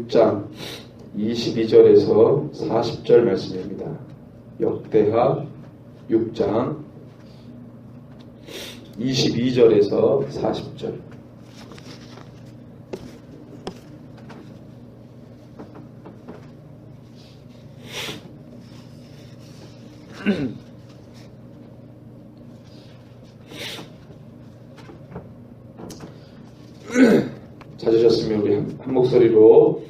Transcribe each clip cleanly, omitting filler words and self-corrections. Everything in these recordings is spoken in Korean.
6장 22절에서 40절 말씀입니다. 역대하 6장 22절에서 40절. 찾으셨으면 우리 한 목소리로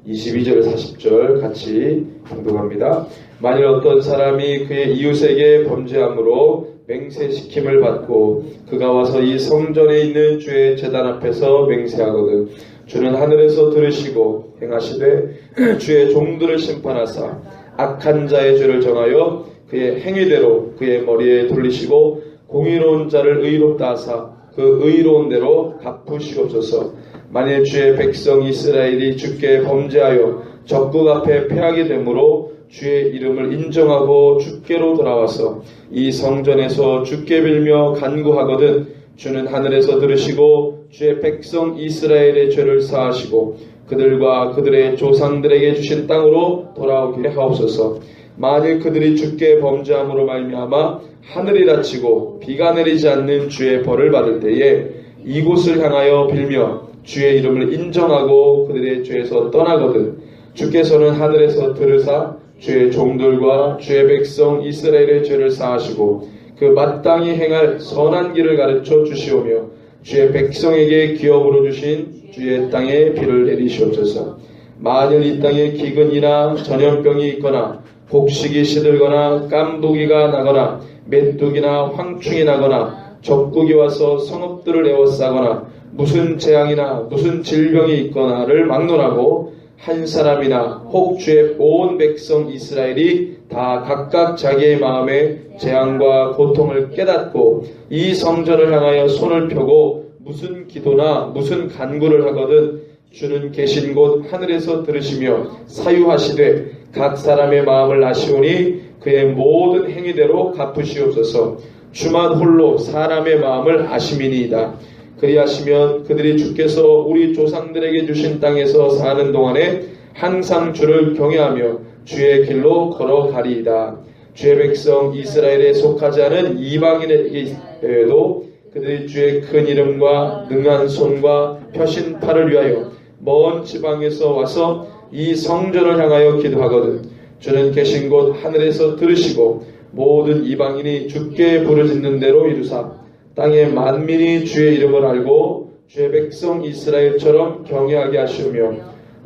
22절 40절 같이 봉독합니다. 만일 어떤 사람이 그의 이웃에게 범죄함으로 맹세시킴을 받고 그가 와서 이 성전에 있는 주의 제단 앞에서 맹세하거든 주는 하늘에서 들으시고 행하시되 주의 종들을 심판하사 악한 자의 죄를 정하여 그의 행위대로 그의 머리에 돌리시고 공의로운 자를 의롭다 하사 그 의로운 대로 갚으시옵소서. 만일 주의 백성 이스라엘이 주께 범죄하여 적국 앞에 패하게 되므로 주의 이름을 인정하고 주께로 돌아와서 이 성전에서 주께 빌며 간구하거든 주는 하늘에서 들으시고 주의 백성 이스라엘의 죄를 사하시고 그들과 그들의 조상들에게 주신 땅으로 돌아오게 하옵소서. 만일 그들이 주께 범죄함으로 말미암아 하늘이 닫히고 비가 내리지 않는 주의 벌을 받을 때에 이곳을 향하여 빌며 주의 이름을 인정하고 그들의 죄에서 떠나거든 주께서는 하늘에서 들으사 주의 종들과 주의 백성 이스라엘의 죄를 사하시고 그 마땅히 행할 선한 길을 가르쳐 주시오며 주의 백성에게 기업으로 주신 주의 땅에 비를 내리시옵소서. 만일 이 땅에 기근이나 전염병이 있거나 곡식이 시들거나 깐부기가 나거나 메뚜기나 황충이 나거나 적국이 와서 성읍들을 에워싸거나 무슨 재앙이나 무슨 질병이 있거나를 막론하고 한 사람이나 혹 주의 온 백성 이스라엘이 다 각각 자기의 마음에 재앙과 고통을 깨닫고 이 성전을 향하여 손을 펴고 무슨 기도나 무슨 간구를 하거든 주는 계신 곳 하늘에서 들으시며 사유하시되 각 사람의 마음을 아시오니 그의 모든 행위대로 갚으시옵소서. 주만 홀로 사람의 마음을 아심이니이다. 그리하시면 그들이 주께서 우리 조상들에게 주신 땅에서 사는 동안에 항상 주를 경외하며 주의 길로 걸어가리이다. 주의 백성 이스라엘에 속하지 않은 이방인에게도 그들이 주의 큰 이름과 능한 손과 펴신 팔을 위하여 먼 지방에서 와서 이 성전을 향하여 기도하거든 주는 계신 곳 하늘에서 들으시고 모든 이방인이 주께 부르짖는 대로 이루사 땅의 만민이 주의 이름을 알고 주의 백성 이스라엘처럼 경외하게 하시며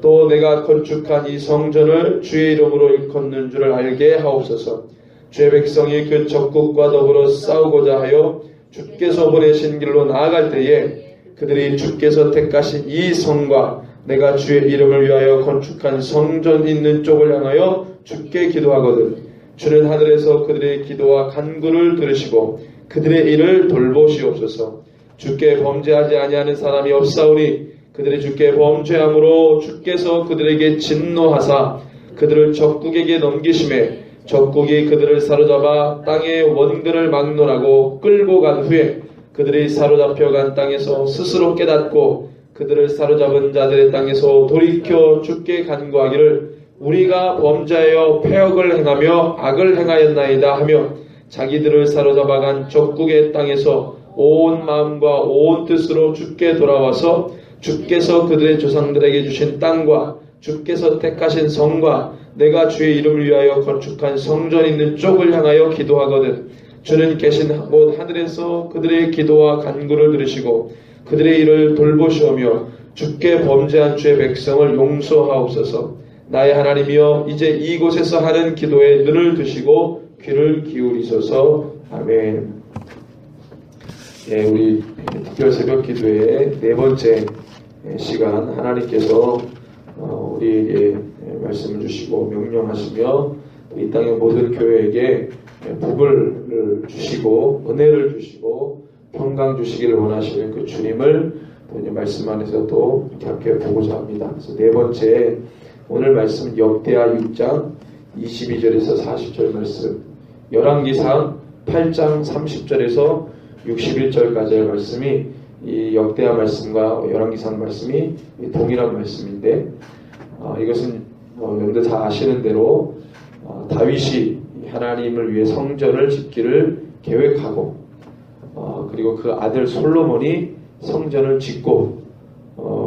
또 내가 건축한 이 성전을 주의 이름으로 일컫는 줄을 알게 하옵소서. 주의 백성이 그 적국과 더불어 싸우고자 하여 주께서 보내신 길로 나아갈 때에 그들이 주께서 택하신 이 성과 내가 주의 이름을 위하여 건축한 성전 있는 쪽을 향하여 주께 기도하거든 주는 하늘에서 그들의 기도와 간구를 들으시고 그들의 일을 돌보시옵소서. 주께 범죄하지 아니하는 사람이 없사오니 그들이 주께 범죄함으로 주께서 그들에게 진노하사 그들을 적국에게 넘기심에 적국이 그들을 사로잡아 땅의 원근을 막론하고 끌고 간 후에 그들이 사로잡혀간 땅에서 스스로 깨닫고 그들을 사로잡은 자들의 땅에서 돌이켜 주께 간구하기를 우리가 범죄하여 패역을 행하며 악을 행하였나이다 하며 자기들을 사로잡아간 적국의 땅에서 온 마음과 온 뜻으로 주께 돌아와서 주께서 그들의 조상들에게 주신 땅과 주께서 택하신 성과 내가 주의 이름을 위하여 건축한 성전 있는 쪽을 향하여 기도하거든 주는 계신 곳 하늘에서 그들의 기도와 간구를 들으시고 그들의 일을 돌보시오며 주께 범죄한 주의 백성을 용서하옵소서. 나의 하나님이여 이제 이곳에서 하는 기도에 눈을 드시고 귀를 기울이소서. 아멘. 예, 우리 특별 새벽 기도의 네 번째 시간 하나님께서 우리에게 말씀을 주시고 명령하시며 이 땅의 모든 교회에게 복을 주시고 은혜를 주시고 평강 주시기를 원하시는 그 주님을 또 말씀 안에서 또 이렇게 함께 보고자 합니다. 그래서 네 번째 오늘 말씀은 역대하 6장 22절에서 40절 말씀, 열왕기상 8장 30절에서 61절까지의 말씀이 이 역대하 말씀과 열왕기상 말씀이 동일한 말씀인데 이것은 여러분들 다 아시는 대로 다윗이 하나님을 위해 성전을 짓기를 계획하고 그리고 그 아들 솔로몬이 성전을 짓고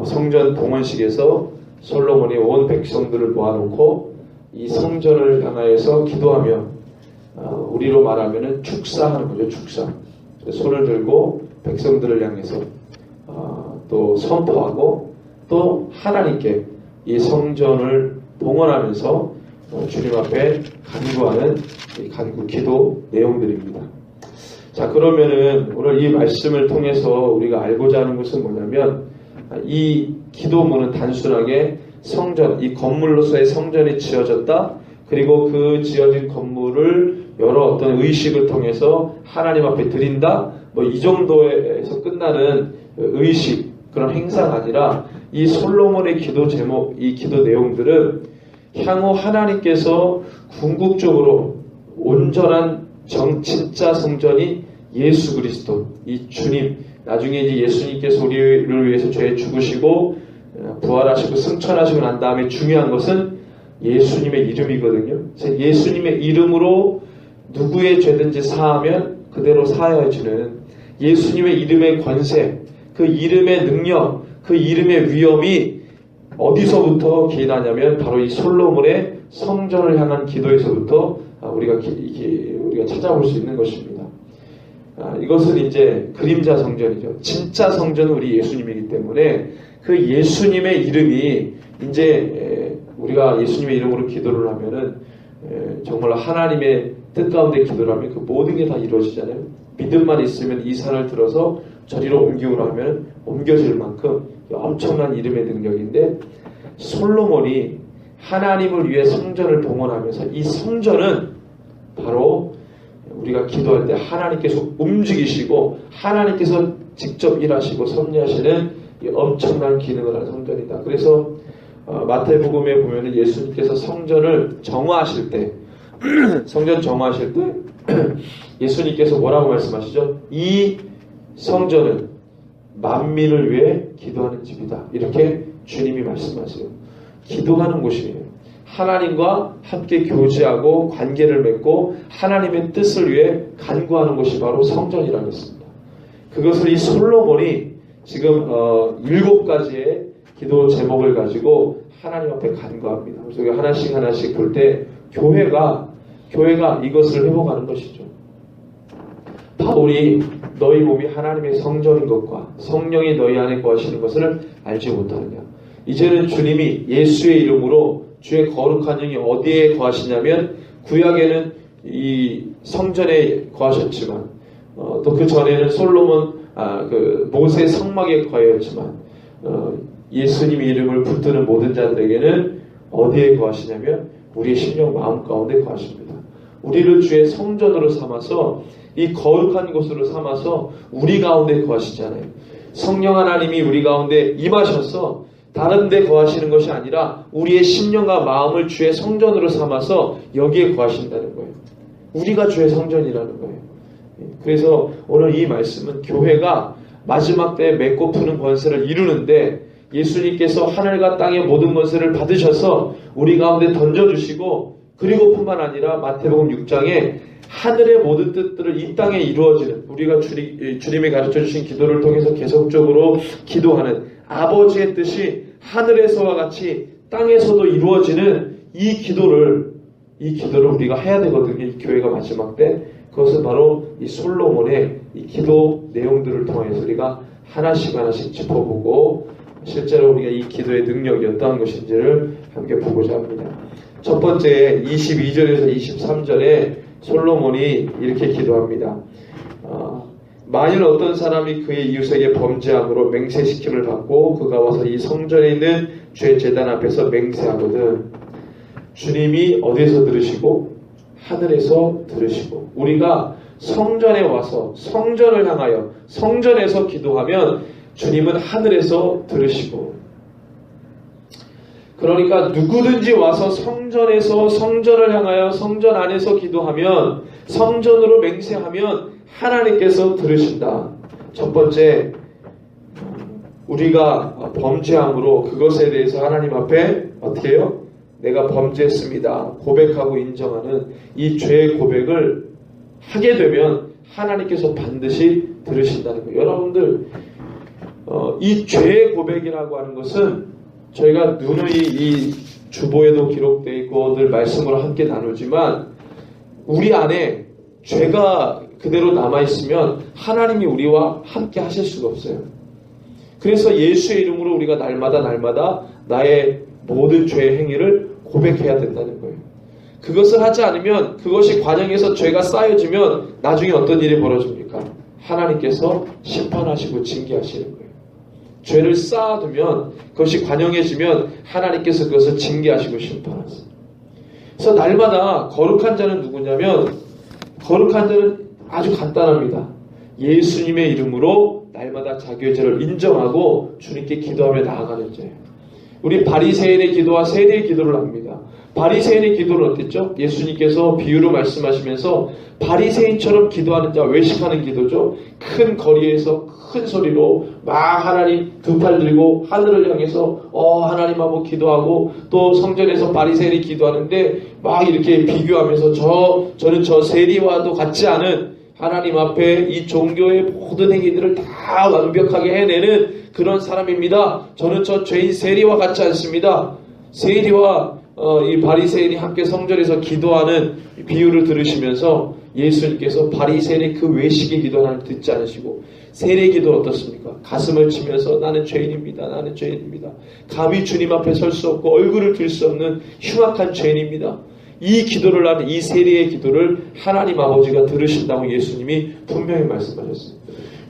성전 봉헌식에서 솔로몬이 온 백성들을 모아놓고 이 성전을 향하여서 기도하며 우리로 말하면은 축사하는 거죠. 축사. 손을 들고 백성들을 향해서 또 선포하고 또 하나님께 이 성전을 봉헌하면서 주님 앞에 간구하는 간구 기도 내용들입니다. 자, 그러면은 오늘 이 말씀을 통해서 우리가 알고자 하는 것은 뭐냐면 이 기도문은 단순하게 성전, 이 건물로서의 성전이 지어졌다. 그리고 그 지어진 건물을 여러 어떤 의식을 통해서 하나님 앞에 드린다. 뭐 이 정도에서 끝나는 의식, 그런 행사가 아니라 이 솔로몬의 기도 제목, 이 기도 내용들은 향후 하나님께서 궁극적으로 온전한 진짜 성전이 예수 그리스도, 이 주님, 나중에 이제 예수님께서 우리를 위해서 죄에 죽으시고 부활하시고 승천하시고 난 다음에 중요한 것은 예수님의 이름이거든요. 그래서 예수님의 이름으로 누구의 죄든지 사하면 그대로 사하여지는 예수님의 이름의 권세, 그 이름의 능력, 그 이름의 위엄이 어디서부터 기인하냐면 바로 이 솔로몬의 성전을 향한 기도에서부터 우리가 찾아볼 수 있는 것입니다. 이것은 이제 그림자 성전이죠. 진짜 성전은 우리 예수님이기 때문에 그 예수님의 이름이 이제 우리가 예수님의 이름으로 기도를 하면은 정말 하나님의 뜻 가운데 기도를 하면 그 모든 게 다 이루어지잖아요. 믿음만 있으면 이 산을 들어서 저리로 옮기우라 하면 옮겨질 만큼 엄청난 이름의 능력인데 솔로몬이 하나님을 위해 성전을 봉헌하면서 이 성전은 바로 우리가 기도할 때 하나님께서 움직이시고 하나님께서 직접 일하시고 섭리하시는 엄청난 기능을 하는 성전이다. 그래서 마태복음에 보면은 예수님께서 성전을 정화하실 때 성전 정화하실 때 예수님께서 뭐라고 말씀하시죠? 이 성전은 만민을 위해 기도하는 집이다. 이렇게 주님이 말씀하세요. 기도하는 곳이에요. 하나님과 함께 교제하고 관계를 맺고 하나님의 뜻을 위해 간구하는 곳이 바로 성전이라고 했습니다. 그것을 이 솔로몬이 지금 7가지의 기도 제목을 가지고 하나님 앞에 간구합니다. 그래서 하나씩 하나씩 볼 때 교회가 이것을 회복하는 것이죠. 바울이 너희 몸이 하나님의 성전인 것과 성령이 너희 안에 거하시는 것을 알지 못하느냐. 이제는 주님이 예수의 이름으로 주의 거룩한 영이 어디에 거하시냐면 구약에는 이 성전에 거하셨지만 또 그 전에는 솔로몬 모세 성막에 거하였지만 예수님의 이름을 붙드는 모든 자들에게는 어디에 거하시냐면 우리의 심령 마음 가운데 거하십니다. 우리를 주의 성전으로 삼아서 이 거룩한 곳으로 삼아서 우리 가운데 거하시잖아요. 성령 하나님이 우리 가운데 임하셔서 다른 데 거하시는 것이 아니라 우리의 심령과 마음을 주의 성전으로 삼아서 여기에 거하신다는 거예요. 우리가 주의 성전이라는 거예요. 그래서 오늘 이 말씀은 교회가 마지막 때에 맺고 푸는 권세를 이루는데 예수님께서 하늘과 땅의 모든 권세를 받으셔서 우리 가운데 던져주시고 그리고 뿐만 아니라 마태복음 6장에 하늘의 모든 뜻들을 이 땅에 이루어지는 우리가 주님이 가르쳐주신 기도를 통해서 계속적으로 기도하는 아버지의 뜻이 하늘에서와 같이 땅에서도 이루어지는 이 기도를 우리가 해야 되거든요. 이 교회가 마지막 때 그것은 바로 이 솔로몬의 이 기도 내용들을 통해서 우리가 하나씩 짚어보고 실제로 우리가 이 기도의 능력이 어떠한 것인지를 함께 보고자 합니다. 첫 번째 22절에서 23절에 솔로몬이 이렇게 기도합니다. 만일 어떤 사람이 그의 이웃에게 범죄함으로 맹세시킴을 받고 그가 와서 이 성전에 있는 주의 제단 앞에서 맹세하거든 주님이 어디에서 들으시고 하늘에서 들으시고 우리가 성전에 와서 성전을 향하여 성전에서 기도하면 주님은 하늘에서 들으시고 그러니까 누구든지 와서 성전에서 성전을 향하여 성전 안에서 기도하면 성전으로 맹세하면 하나님께서 들으신다. 첫 번째 우리가 범죄함으로 그것에 대해서 하나님 앞에 어떻게 해요? 내가 범죄했습니다. 고백하고 인정하는 이 죄의 고백을 하게 되면 하나님께서 반드시 들으신다는 거예요. 여러분들 이 죄의 고백이라고 하는 것은 저희가 누누이 이 주보에도 기록되어 있고 늘 말씀으로 함께 나누지만 우리 안에 죄가 그대로 남아있으면 하나님이 우리와 함께 하실 수가 없어요. 그래서 예수의 이름으로 우리가 날마다 나의 모든 죄의 행위를 고백해야 된다는 거예요. 그것을 하지 않으면 그것이 관영에서 죄가 쌓여지면 나중에 어떤 일이 벌어집니까? 하나님께서 심판하시고 징계하시는 거예요. 죄를 쌓아두면 그것이 관영해지면 하나님께서 그것을 징계하시고 심판하세요. 그래서 날마다 거룩한 자는 누구냐면 거룩한 자는 아주 간단합니다. 예수님의 이름으로 날마다 자기의 죄를 인정하고 주님께 기도하며 나아가는 자예요. 우리 바리새인의 기도와 세리의 기도를 합니다. 바리새인의 기도는 어땠죠? 예수님께서 비유로 말씀하시면서 바리새인처럼 기도하는 자, 외식하는 기도죠. 큰 거리에서 큰 소리로 막 하나님 두 팔 들고 하늘을 향해서 하나님 하고 기도하고 또 성전에서 바리새인이 기도하는데 막 이렇게 비교하면서 저는 저 세리와도 같지 않은 하나님 앞에 이 종교의 모든 행위들을 다 완벽하게 해내는 그런 사람입니다. 저는 저 죄인 세리와 같지 않습니다. 세리와 이 바리새인이 함께 성전에서 기도하는 비유를 들으시면서 예수님께서 바리새인의 그 외식의 기도 하나님 듣지 않으시고 세리의 기도는 어떻습니까? 가슴을 치면서 나는 죄인입니다. 나는 죄인입니다. 감히 주님 앞에 설 수 없고 얼굴을 들 수 없는 흉악한 죄인입니다. 이 기도를 하는 이 세리의 기도를 하나님 아버지가 들으신다고 예수님이 분명히 말씀하셨어요.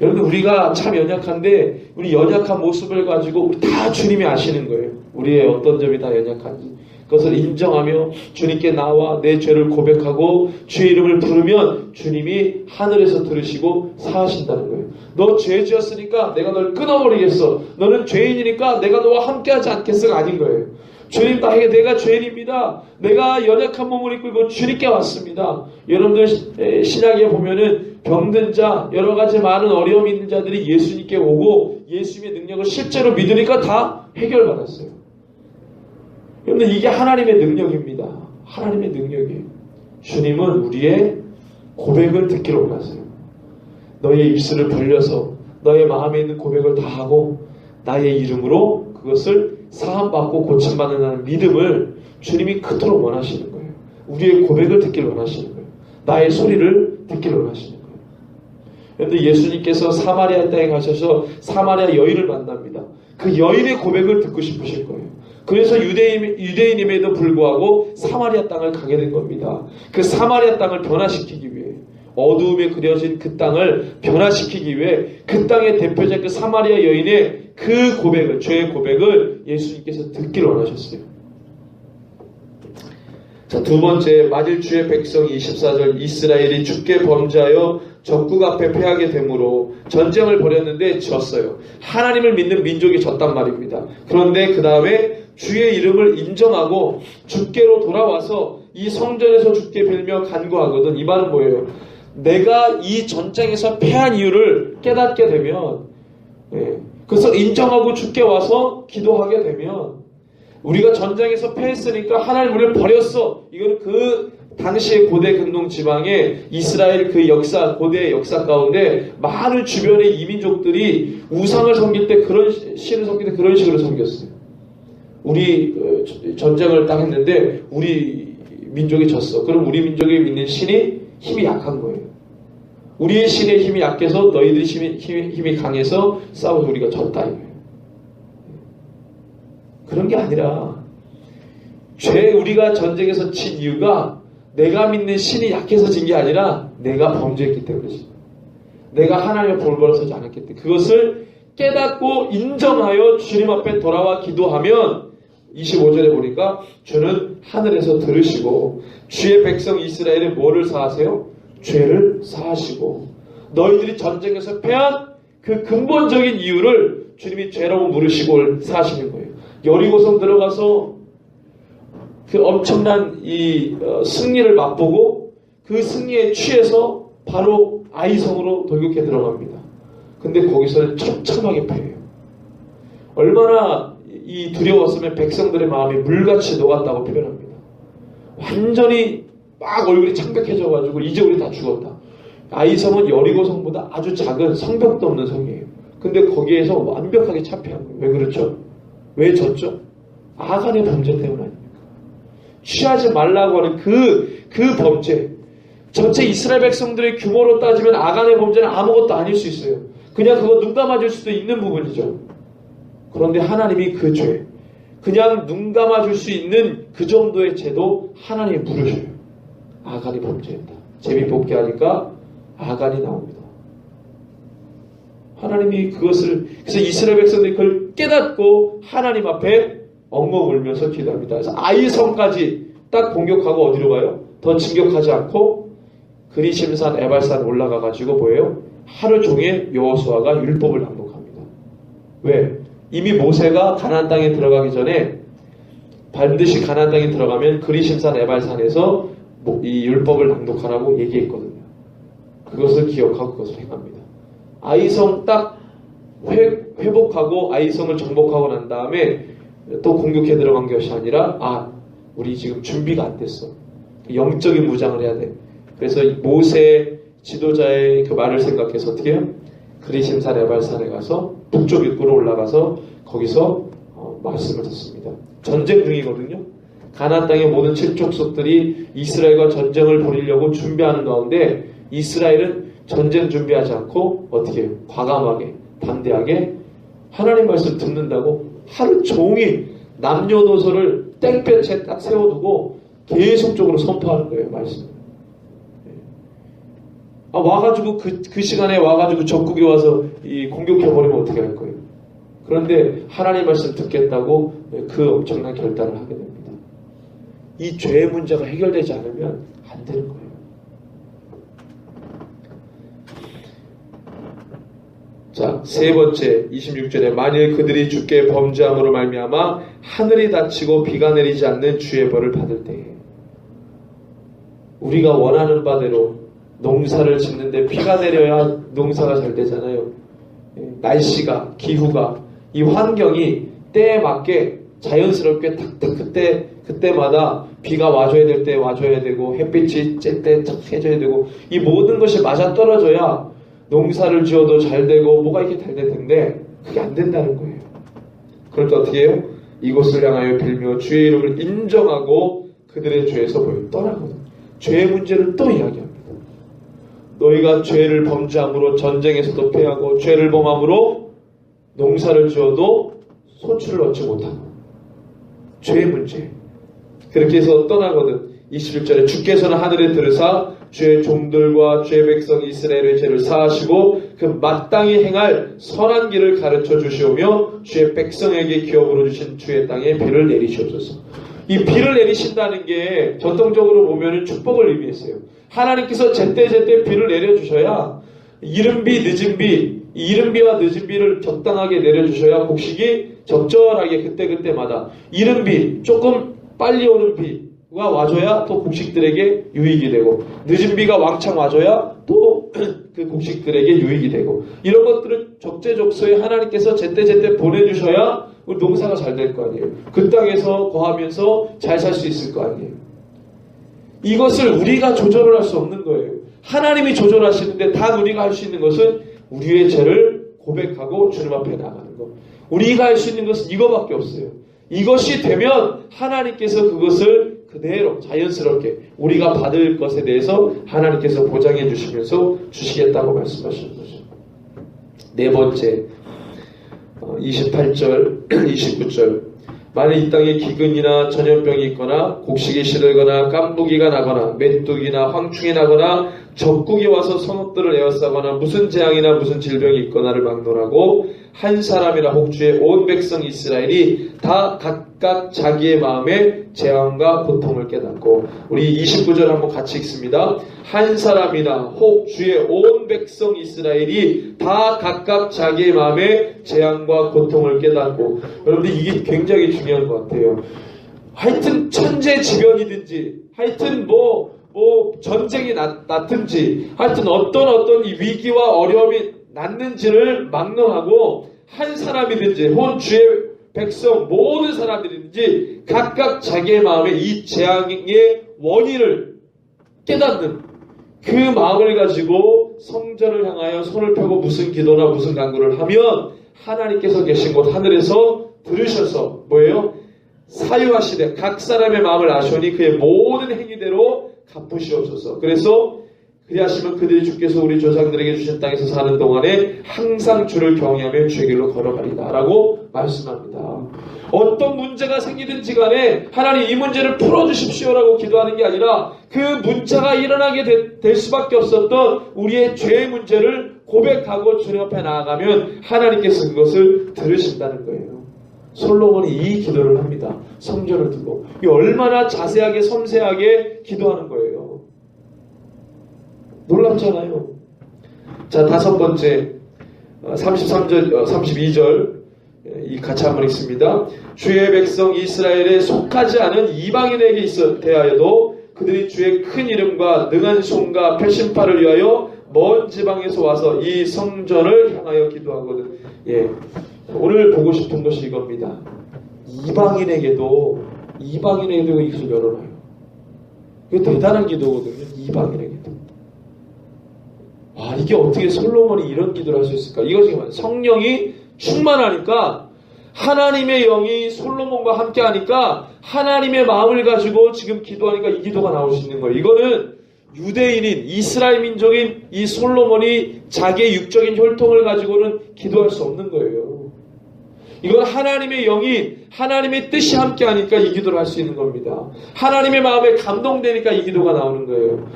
여러분 우리가 참 연약한데 우리 연약한 모습을 가지고 우리 다 주님이 아시는 거예요. 우리의 어떤 점이 다 연약한지 그것을 인정하며 주님께 나와 내 죄를 고백하고 주의 이름을 부르면 주님이 하늘에서 들으시고 사하신다는 거예요. 너 죄 지었으니까 내가 널 끊어버리겠어. 너는 죄인이니까 내가 너와 함께하지 않겠어가 아닌 거예요. 주님 나에게 내가 죄인입니다. 내가 연약한 몸을 이끌고 주님께 왔습니다. 여러분들 신약에 보면은 병든 자 여러 가지 많은 어려움이 있는 자들이 예수님께 오고 예수님의 능력을 실제로 믿으니까 다 해결받았어요. 여러분들 이게 하나님의 능력입니다. 하나님의 능력이에요. 주님은 우리의 고백을 듣기를 원하세요. 너의 입술을 벌려서 너의 마음에 있는 고백을 다 하고 나의 이름으로 그것을 사함받고 고침받는다는 믿음을 주님이 그토록 원하시는 거예요. 우리의 고백을 듣기를 원하시는 거예요. 나의 소리를 듣기를 원하시는 거예요. 그런데 예수님께서 사마리아 땅에 가셔서 사마리아 여인을 만납니다. 그 여인의 고백을 듣고 싶으실 거예요. 그래서 유대인임에도 불구하고 사마리아 땅을 가게 된 겁니다. 그 사마리아 땅을 변화시키기 위해 어두움에 그려진 그 땅을 변화시키기 위해 그 땅의 대표자 그 사마리아 여인의 그 고백을 죄의 고백을 예수님께서 듣기를 원하셨어요. 자, 두 번째 만일 주의 백성 24절 이스라엘이 주께 범죄하여 적국 앞에 패하게 되므로 전쟁을 벌였는데 졌어요. 하나님을 믿는 민족이 졌단 말입니다. 그런데 그 다음에 주의 이름을 인정하고 주께로 돌아와서 이 성전에서 주께 빌며 간구하거든. 이 말은 뭐예요? 내가 이 전쟁에서 패한 이유를 깨닫게 되면 그것을 인정하고 주께 와서 기도하게 되면 우리가 전쟁에서 패했으니까 하나님 우리를 버렸어. 이거는 그 당시의 고대 근동 지방의 이스라엘 그 역사, 고대의 역사 가운데 많은 주변의 이민족들이 우상을 섬길 때 그런 신을 섬길 때 그런 식으로 섬겼어요. 우리 전쟁을 딱 했는데 우리 민족이 졌어. 그럼 우리 민족이 믿는 신이 힘이 약한 거예요. 우리의 신의 힘이 약해서 너희들이 힘이 강해서 싸워서 우리가 졌다 이거예요. 그런 게 아니라 우리가 전쟁에서 진 이유가 내가 믿는 신이 약해서 진 게 아니라 내가 범죄했기 때문이지. 내가 하나님의 벌벌을 서지 않았기 때문에 그것을 깨닫고 인정하여 주님 앞에 돌아와 기도하면 25절에 보니까 주는 하늘에서 들으시고 주의 백성 이스라엘에 뭐를 사하세요? 죄를 사하시고 너희들이 전쟁에서 패한 그 근본적인 이유를 주님이 죄라고 물으시고 사하시는 거예요. 여리고성 들어가서 그 엄청난 이 승리를 맛보고 그 승리에 취해서 바로 아이성으로 돌격해 들어갑니다. 근데 거기서는 처참하게 패해요. 얼마나 이 두려웠으면 백성들의 마음이 물같이 녹았다고 표현합니다. 완전히 막 얼굴이 창백해져가지고 이제 우리 다 죽었다. 아이성은 여리고성보다 아주 작은 성벽도 없는 성이에요. 근데 거기에서 완벽하게 참패한 거예요. 왜 그렇죠? 왜 졌죠? 아간의 범죄 때문 아닙니까? 취하지 말라고 하는 그 범죄. 전체 이스라엘 백성들의 규모로 따지면 아간의 범죄는 아무것도 아닐 수 있어요. 그냥 그거 눈 감아줄 수도 있는 부분이죠. 그런데 하나님이 그 죄, 그냥 눈 감아줄 수 있는 그 정도의 죄도 하나님이 물으셔요. 아간이 범죄했다. 재미 뽑게 하니까 아간이 나옵니다. 하나님이 그것을, 그래서 이스라엘 백성들이 그걸 깨닫고 하나님 앞에 엉엉 울면서 기도합니다. 그래서 아이성까지 딱 공격하고 어디로 가요? 더 진격하지 않고 그리심산 에발산 올라가가지고 뭐예요? 하루 종일 여호수아가 율법을 낭독합니다. 왜? 이미 모세가 가나안 땅에 들어가기 전에 반드시 가나안 땅에 들어가면 그리심산 에발산에서 이 율법을 낭독하라고 얘기했거든요. 그것을 기억하고 그것을 행합니다. 아이성 딱 회복하고 아이성을 정복하고 난 다음에 또 공격해 들어간 것이 아니라 우리 지금 준비가 안 됐어. 영적인 무장을 해야 돼. 그래서 모세 지도자의 그 말을 생각해서 어떻게 해요? 그리심산 에발산에 가서 북쪽 입구로 올라가서 거기서 말씀을 듣습니다. 전쟁 중이거든요. 가나안 땅의 모든 칠족속들이 이스라엘과 전쟁을 벌이려고 준비하는 가운데 이스라엘은 전쟁 준비하지 않고 어떻게 해요? 과감하게 담대하게 하나님 말씀 듣는다고 하루 종일 남녀노소를 땡볕에 딱 세워두고 계속적으로 선포하는 거예요. 말씀을. 와가지고 그 시간에 와가지고 적국이 와서 공격해버리면 어떻게 할 거예요? 그런데 하나님 말씀 듣겠다고 그 엄청난 결단을 하게 됩니다. 이 죄의 문제가 해결되지 않으면 안 되는 거예요. 자, 세 번째 26절에 만일 그들이 주께 범죄함으로 말미암아 하늘이 닫히고 비가 내리지 않는 주의 벌을 받을 때에 우리가 원하는 바대로 농사를 짓는데 비가 내려야 농사가 잘 되잖아요. 날씨가, 기후가, 이 환경이 때에 맞게 자연스럽게 탁탁 그때마다 비가 와줘야 될 때 와줘야 되고 햇빛이 쬐 때 딱 해줘야 되고 이 모든 것이 맞아 떨어져야 농사를 지어도 잘 되고 뭐가 이렇게 잘 될 텐데 그게 안 된다는 거예요. 그럴 때 어떻게 해요? 이곳을 향하여 빌며 주의 이름을 인정하고 그들의 죄에서 떠나거든. 죄의 문제를 또 이야기합니다. 너희가 죄를 범죄함으로 전쟁에서도 패하고 죄를 범함으로 농사를 지어도 소출을 얻지 못하고 죄의 문제. 그렇게 해서 떠나거든. 21절에 주께서는 하늘에 들으사 주의 종들과 주의 백성 이스라엘의 죄를 사하시고 그 마땅히 행할 선한 길을 가르쳐 주시오며 주의 백성에게 기업으로 주신 주의 땅에 비를 내리시옵소서. 이 비를 내리신다는 게 전통적으로 보면 축복을 의미했어요. 하나님께서 제때제때 비를 내려주셔야 이른 비, 늦은 비, 이른 비와 늦은 비를 적당하게 내려주셔야 곡식이 적절하게 그때그때마다 이른 비, 조금 빨리 오는 비가 와줘야 또 곡식들에게 유익이 되고 늦은 비가 왕창 와줘야 또 그 곡식들에게 유익이 되고 이런 것들을 적재적소에 하나님께서 제때제때 보내주셔야 우리 농사가 잘 될 거 아니에요. 그 땅에서 거하면서 잘 살 수 있을 거 아니에요. 이것을 우리가 조절을 할 수 없는 거예요. 하나님이 조절하시는데 단 우리가 할 수 있는 것은 우리의 죄를 고백하고 주님 앞에 나가는 것. 우리가 할 수 있는 것은 이거밖에 없어요. 이것이 되면 하나님께서 그것을 그대로 자연스럽게 우리가 받을 것에 대해서 하나님께서 보장해 주시면서 주시겠다고 말씀하시는 거죠. 네 번째 28절 29절 만일 이 땅에 기근이나 전염병이 있거나 곡식이 시들거나 깐부기가 나거나 메뚜기나 황충이 나거나 적국이 와서 성읍들을 에워싸거나 무슨 재앙이나 무슨 질병이 있거나를 막론하고 한 사람이나 혹주의 온 백성 이스라엘이 다 각각 자기의 마음에 재앙과 고통을 깨닫고 우리 29절 한번 같이 읽습니다. 한 사람이나 혹 주의 온 백성 이스라엘이 다 각각 자기의 마음에 재앙과 고통을 깨닫고 여러분들 이게 굉장히 중요한 것 같아요. 하여튼 천재지변이든지 하여튼 전쟁이 났든지 하여튼 어떤 이 위기와 어려움이 났는지를 막론하고 한 사람이든지 혹은 주의 백성, 모든 사람들이든지 각각 자기의 마음에 이 재앙의 원인을 깨닫는 그 마음을 가지고 성전을 향하여 손을 펴고 무슨 기도나 무슨 간구를 하면 하나님께서 계신 곳 하늘에서 들으셔서 뭐예요? 사유하시되 각 사람의 마음을 아시오니 그의 모든 행위대로 갚으시옵소서. 그래서 그리하시면 그들이 주께서 우리 조상들에게 주신 땅에서 사는 동안에 항상 주를 경외하며 주의 길로 걸어가리다 라고 말씀합니다. 어떤 문제가 생기든지 간에 하나님 이 문제를 풀어주십시오라고 기도하는 게 아니라 그 문제가 일어나게 될 수밖에 없었던 우리의 죄의 문제를 고백하고 주님 앞에 나아가면 하나님께서 그것을 들으신다는 거예요. 솔로몬이 이 기도를 합니다. 성전을 두고. 이 얼마나 자세하게 섬세하게 기도하는 거예요. 놀랍잖아요. 자, 다섯 번째 33절, 32절 이 같이 한번 읽습니다. 주의 백성 이스라엘에 속하지 않은 이방인에게 대하여도 그들이 주의 큰 이름과 능한 손과 표심파를 위하여 먼 지방에서 와서 이 성전을 향하여 기도하거든. 예, 오늘 보고 싶은 것이 이겁니다. 이방인에게도 이것을 열어놔요. 이게 대단한 기도거든요. 이방인에게도. 와, 이게 어떻게 솔로몬이 이런 기도를 할 수 있을까? 이것이 성령이 충만하니까 하나님의 영이 솔로몬과 함께 하니까 하나님의 마음을 가지고 지금 기도하니까 이 기도가 나올 수 있는 거예요. 이거는 유대인인 이스라엘 민족인 이 솔로몬이 자기의 육적인 혈통을 가지고는 기도할 수 없는 거예요. 이건 하나님의 영이 하나님의 뜻이 함께 하니까 이 기도를 할 수 있는 겁니다. 하나님의 마음에 감동되니까 이 기도가 나오는 거예요.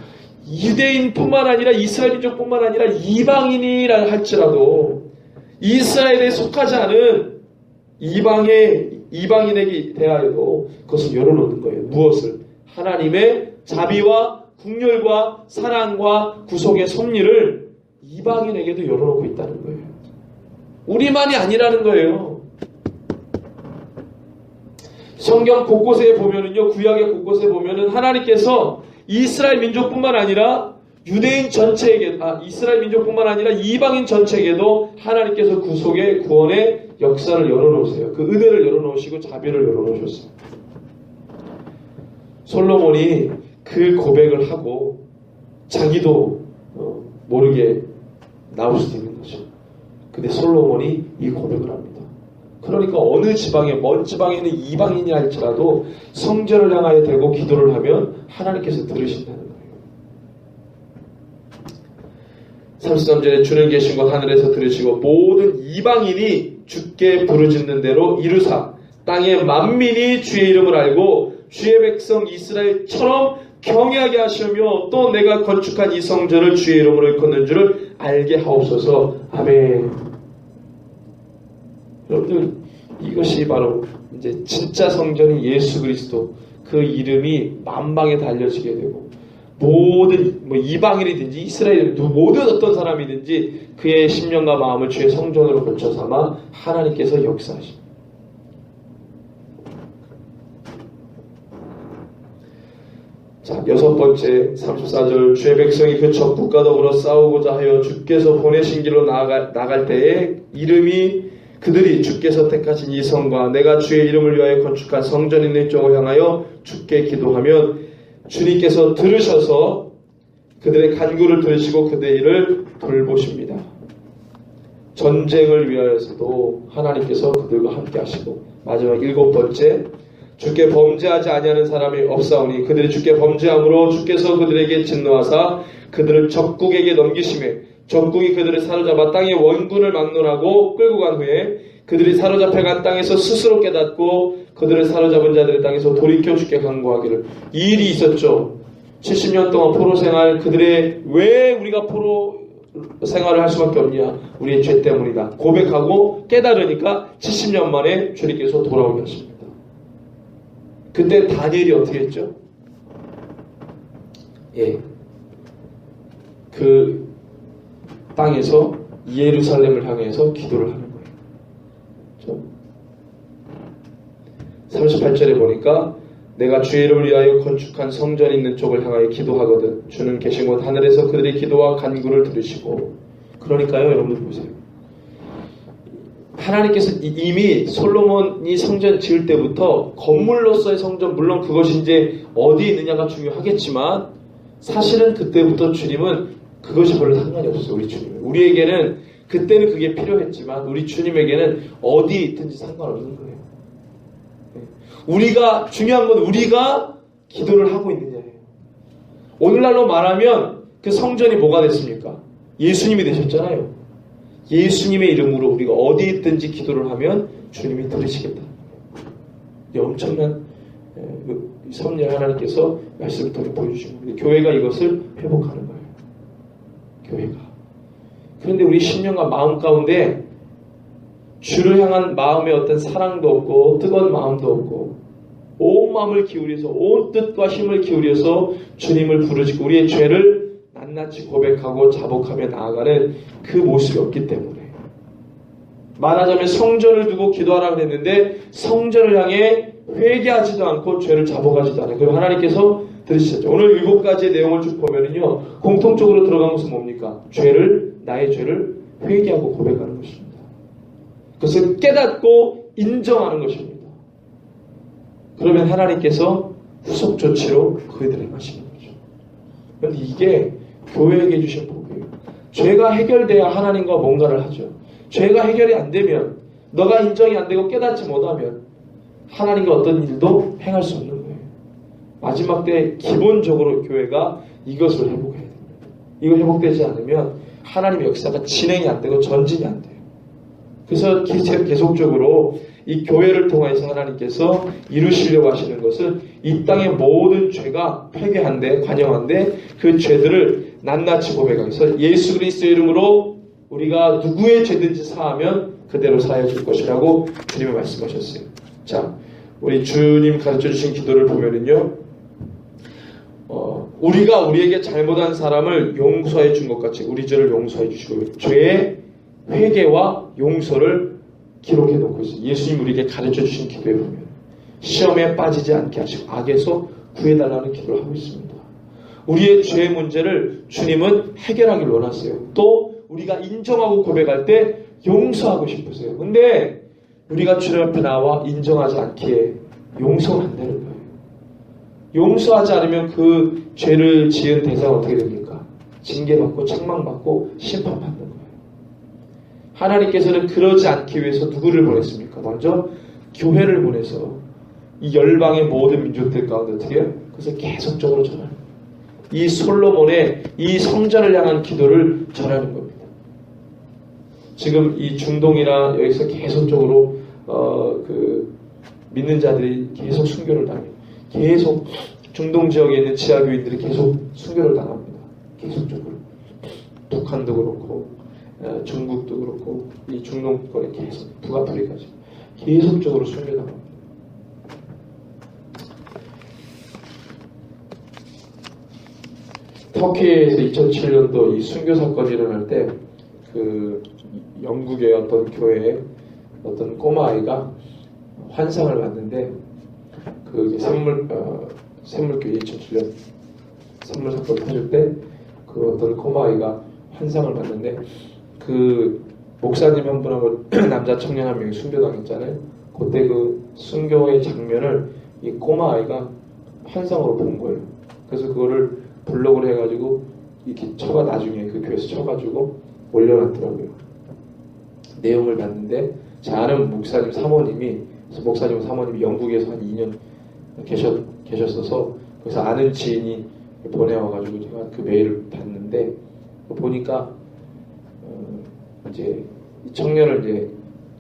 유대인뿐만 아니라 이스라엘 민족뿐만 아니라 이방인이라 할지라도 이스라엘에 속하지 않은 이방인에게 대하여도 그것을 열어놓는 거예요. 무엇을? 하나님의 자비와 국률과 사랑과 구속의 섭리를 이방인에게도 열어놓고 있다는 거예요. 우리만이 아니라는 거예요. 성경 곳곳에 보면은요, 구약의 곳곳에 보면은 하나님께서 이스라엘 민족뿐만 아니라 유대인 전체에게, 이스라엘 민족뿐만 아니라 이방인 전체에게도 하나님께서 구속의 구원의 역사를 열어놓으세요. 그 은혜를 열어놓으시고 자비를 열어놓으셨어요. 솔로몬이 그 고백을 하고 자기도 모르게 나올 수도 있는 거죠. 근데 솔로몬이 이 고백을 합니다. 그러니까 어느 지방에, 먼 지방에 있는 이방인이 할지라도 성전을 향하여 대고 기도를 하면 하나님께서 들으신다는 거예요. 33절에 주는 계신 곳 하늘에서 들으시고 모든 이방인이 주께 부르짖는 대로 이루사 땅의 만민이 주의 이름을 알고 주의 백성 이스라엘처럼 경외하게 하시며 또 내가 건축한 이 성전을 주의 이름으로 일컫는 줄을 알게 하옵소서. 아멘. 여러분들, 이것이 바로 이제 진짜 성전인 예수 그리스도, 그 이름이 만방에 다 알려지게 되고 모든 이방인이든지 이스라엘이든지 모든 어떤 사람이든지 그의 심령과 마음을 주의 성전으로 거쳐 삼아 하나님께서 역사하십니다. 자, 여섯 번째 34절 주의 백성이 그 적국과 더불어 싸우고자 하여 주께서 보내신 길로 나갈 때에 그들이 주께서 택하신 이 성과 내가 주의 이름을 위하여 건축한 성전 있는 쪽을 향하여 주께 기도하면 주님께서 들으셔서 그들의 간구를 들으시고 그들의 일을 돌보십니다. 전쟁을 위하여서도 하나님께서 그들과 함께 하시고 마지막 일곱 번째 주께 범죄하지 아니하는 사람이 없사오니 그들이 주께 범죄함으로 주께서 그들에게 진노하사 그들을 적국에게 넘기심에 적국이 그들을 사로잡아 땅의 원군을 막론하고 끌고 간 후에 그들이 사로잡혀간 땅에서 스스로 깨닫고 그들을 사로잡은 자들의 땅에서 돌이켜 주께 간구하기를. 이 일이 있었죠. 70년 동안 포로 생활, 그들의 왜 우리가 포로 생활을 할 수밖에 없냐, 우리의 죄 때문이다 고백하고 깨달으니까 70년 만에 주님께서 돌아오게 하십니다. 그때 다니엘이 어떻게 했죠? 그 땅에서 예루살렘을 향해서 기도를 하는 거예요. 38절에 보니까 내가 주의 이름을 위하여 건축한 성전 있는 쪽을 향하여 기도하거든 주는 계신 곳 하늘에서 그들의 기도와 간구를 들으시고. 그러니까요, 여러분들 보세요. 하나님께서 이미 솔로몬이 성전 지을 때부터 건물로서의 성전, 물론 그것이 이제 어디 있느냐가 중요하겠지만 사실은 그때부터 주님은 그것이 별로 상관이 없었어요. 우리 주님. 우리에게는 그때는 그게 필요했지만 우리 주님에게는 어디 있든지 상관없는 거예요. 우리가 중요한 건 우리가 기도를 하고 있느냐예요. 오늘날로 말하면 그 성전이 뭐가 됐습니까? 예수님이 되셨잖아요. 예수님의 이름으로 우리가 어디 있든지 기도를 하면 주님이 들으시겠다. 엄청난 섭리 하나님께서 말씀을 통해 보여주신 겁니다. 교회가 이것을 회복하는 거예요. 교회가. 그런데 우리 심령과 마음 가운데 주를 향한 마음의 어떤 사랑도 없고 뜨거운 마음도 없고 온 마음을 기울여서 온 뜻과 힘을 기울여서 주님을 부르짖고 우리의 죄를 낱낱이 고백하고 자복하며 나아가는 그 모습이 없기 때문에 말하자면 성전을 두고 기도하라고 했는데 성전을 향해 회개하지도 않고 죄를 자복하지도 않아요. 그럼 하나님께서 들으셨죠. 오늘 7가지의 내용을 쭉 보면은요 공통적으로 들어간 것은 뭡니까? 나의 죄를 회개하고 고백하는 것입니다. 그것을 깨닫고 인정하는 것입니다. 그러면 하나님께서 후속 조치로 그들을 행하시는 거죠. 그런데 이게 교회에게 주신 복이에요. 죄가 해결돼야 하나님과 뭔가를 하죠. 죄가 해결이 안 되면 너가 인정이 안 되고 깨닫지 못하면 하나님과 어떤 일도 행할 수 없는 거예요. 마지막 때 기본적으로 교회가 이것을 회복해야 됩니다. 이거 회복되지 않으면 하나님의 역사가 진행이 안 되고 전진이 안 돼요. 그래서 계속적으로 이 교회를 통해서 하나님께서 이루시려고 하시는 것은 이 땅의 모든 죄가 회개한데 관영한데 그 죄들을 낱낱이 고백하기 위해서 예수 그리스도의 이름으로 우리가 누구의 죄든지 사하면 그대로 사하여 줄 것이라고 주님이 말씀하셨어요. 자, 우리 주님 가르쳐 주신 기도를 보면은요, 우리가 우리에게 잘못한 사람을 용서해 준 것 같이 우리 죄를 용서해 주시고 죄의 회개와 용서를 기록해 놓고 있어요. 예수님 우리에게 가르쳐 주신 기도에 보면 시험에 빠지지 않게 하시고 악에서 구해달라는 기도를 하고 있습니다. 우리의 죄의 문제를 주님은 해결하길 원하세요. 또 우리가 인정하고 고백할 때 용서하고 싶으세요. 근데 우리가 주님 앞에 나와 인정하지 않기에 용서가 안 되는 거예요. 용서하지 않으면 그 죄를 지은 대상은 어떻게 됩니까? 징계받고 책망받고 심판받는 거예요. 하나님께서는 그러지 않기 위해서 누구를 보냈습니까? 먼저 교회를 보내서 이 열방의 모든 민족들 가운데 어떻게 해요? 그래서 계속적으로 전하는 거예요. 이 솔로몬의 이 성전을 향한 기도를 전하는 겁니다. 지금 이 중동이나 여기서 계속적으로 믿는 자들이 계속 순교를 당해요. 계속 중동 지역에 있는 지하교인들이 계속 순교를 당합니다. 계속적으로. 북한도 그렇고 중국도 그렇고 이 중동권에 계속 북아프리카죠. 계속적으로 순교당합니다. 터키에서 2007년도 이 순교 사건이 일어날 때 그 영국의 어떤 교회에 어떤 꼬마 아이가 환상을 봤는데 그 샘물교회 2007년 샘물 사건 터질 때 그 어떤 꼬마 아이가 환상을 봤는데 그 목사님 한 분하고 남자 청년 한 명이 순교당했잖아요. 그때 그 순교의 장면을 이 꼬마 아이가 환상으로 본 거예요. 그래서 그거를 블록을 해가지고 이렇게 나중에 그 교회에서 쳐가지고 올려놨더라고요. 내용을 봤는데 제 아는 목사님 사모님이 영국에서 한 2년 계셨어서 그래서 아는 지인이 보내와가지고 제가 그 메일을 봤는데 보니까 이제 이 청년을 이제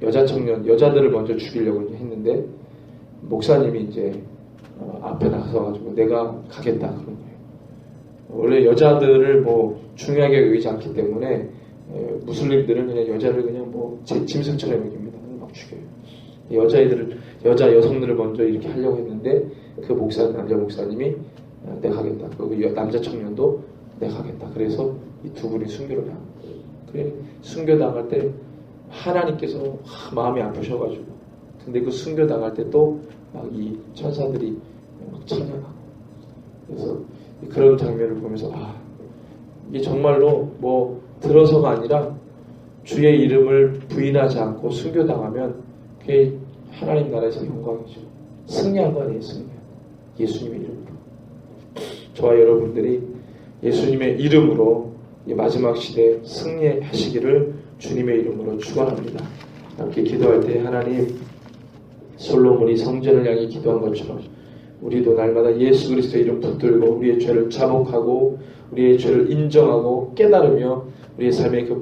여자들을 먼저 죽이려고 이제 했는데 목사님이 이제 앞에 나서가지고 내가 가겠다 그런 거예요. 원래 여자들을 뭐 중요하게 여기지 않기 때문에 무슬림들은 그냥 여자를 그냥 뭐 짐승처럼 여깁니다. 막 죽여요. 여성들을 먼저 이렇게 하려고 했는데 그 남자 목사님이 내가 가겠다. 그 남자 청년도 내가 가겠다. 그래서 이 두 분이 순교를 당한 거예요. 그래 순교 당할 때 하나님께서 마음이 아프셔가지고 근데 그 순교 당할 때 또 막 이 천사들이 막 찬양하고 그래서 그런 장면을 보면서 이게 정말로 뭐 들어서가 아니라 주의 이름을 부인하지 않고 순교당하면 그게 하나님 나라에서 영광이죠. 승리한 거 아니에요, 승리. 예수님의 이름으로. 저와 여러분들이 예수님의 이름으로 이 마지막 시대에 승리하시기를 주님의 이름으로 축원합니다. 함께 기도할 때 하나님, 솔로몬이 성전을 향해 기도한 것처럼 우리도 날마다 예수 그리스도의 이름 붙들고 우리의 죄를 자복하고 우리의 죄를 인정하고 깨달으며 우리의 삶의 그